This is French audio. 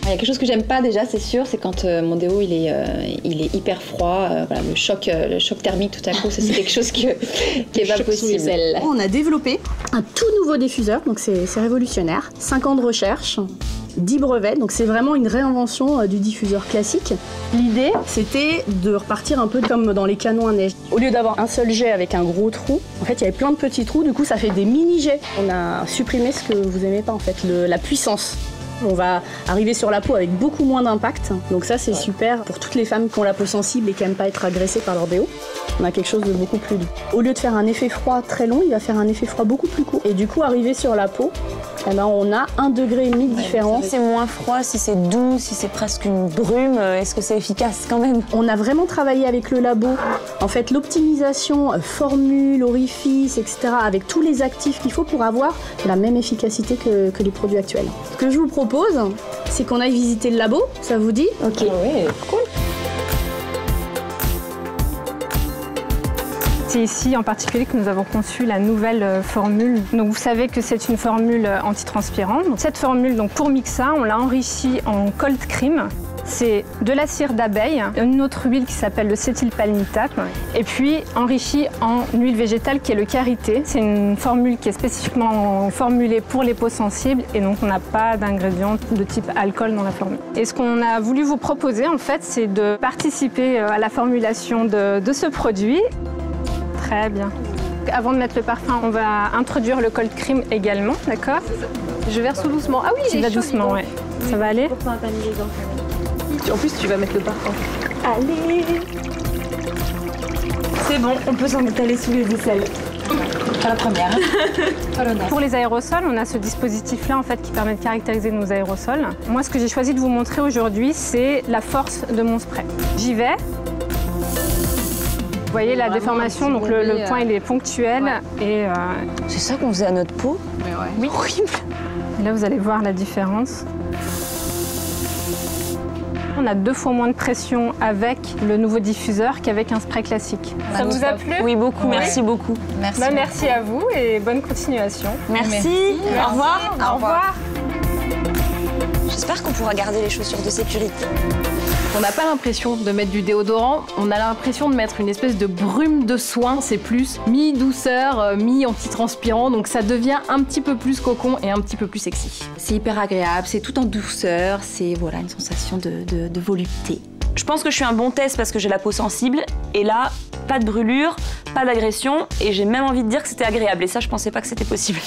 Il y a quelque chose que j'aime pas déjà, c'est sûr, c'est quand mon déo il est hyper froid. Voilà, le choc thermique tout à coup, c'est quelque chose qui est pas possible. On a développé un tout nouveau diffuseur, donc c'est révolutionnaire. 5 ans de recherche, 10 brevets, donc c'est vraiment une réinvention du diffuseur classique. L'idée, c'était de repartir un peu comme dans les canons à neige. Au lieu d'avoir un seul jet avec un gros trou, en fait, il y avait plein de petits trous, du coup, ça fait des mini-jets. On a supprimé ce que vous aimez pas, en fait, la puissance. On va arriver sur la peau avec beaucoup moins d'impact, donc ça c'est super pour toutes les femmes qui ont la peau sensible et qui n'aiment pas être agressées par leur déo. On a quelque chose de beaucoup plus doux. Au lieu de faire un effet froid très long, il va faire un effet froid beaucoup plus court. Et du coup, arrivé sur la peau, eh ben, on a 1,5 degré de différence. Si c'est moins froid, si c'est doux, si c'est presque une brume, est-ce que c'est efficace quand même? On a vraiment travaillé avec le labo. En fait, l'optimisation, formule, orifice, etc., avec tous les actifs qu'il faut pour avoir la même efficacité que les produits actuels. Ce que je vous propose, c'est qu'on aille visiter le labo, ça vous dit? Ok. Ah oui, cool. C'est ici en particulier que nous avons conçu la nouvelle formule. Donc vous savez que c'est une formule antitranspirante. Cette formule, donc pour Mixa, on l'a enrichie en cold cream. C'est de la cire d'abeille, une autre huile qui s'appelle le cétylpalmitate, et puis enrichie en huile végétale qui est le karité. C'est une formule qui est spécifiquement formulée pour les peaux sensibles et donc on n'a pas d'ingrédients de type alcool dans la formule. Et ce qu'on a voulu vous proposer en fait, c'est de participer à la formulation de ce produit. Très bien. Avant de mettre le parfum, on va introduire le cold cream également, d'accord? Je verse tout doucement. Ah oui, il est chaud, doucement, ouais. Ça va aller? Pourquoi pas mis les gants? En plus, tu vas mettre le parfum. Allez! C'est bon, on peut s'en étaler sous les aisselles. Pas la première. Pour les aérosols, on a ce dispositif-là en fait, qui permet de caractériser nos aérosols. Moi, ce que j'ai choisi de vous montrer aujourd'hui, c'est la force de mon spray. J'y vais. Vous voyez la déformation, donc le point il est ponctuel. Ouais. Et c'est ça qu'on faisait à notre peau? Mais ouais. Oui. Horrible. Et là, vous allez voir la différence. On a 2 fois moins de pression avec le nouveau diffuseur qu'avec un spray classique. Ça vous a plu? Oui, beaucoup. Ouais. Merci beaucoup. Merci. Merci à vous et bonne continuation. Merci. Au revoir. Au revoir. J'espère qu'on pourra garder les chaussures de sécurité. On n'a pas l'impression de mettre du déodorant, on a l'impression de mettre une espèce de brume de soin. C'est plus mi-douceur, mi-antitranspirant, donc ça devient un petit peu plus cocon et un petit peu plus sexy. C'est hyper agréable, c'est tout en douceur, c'est voilà, une sensation de volupté. Je pense que je suis un bon test parce que j'ai la peau sensible, et là, pas de brûlure, pas d'agression, et j'ai même envie de dire que c'était agréable, et ça, je pensais pas que c'était possible.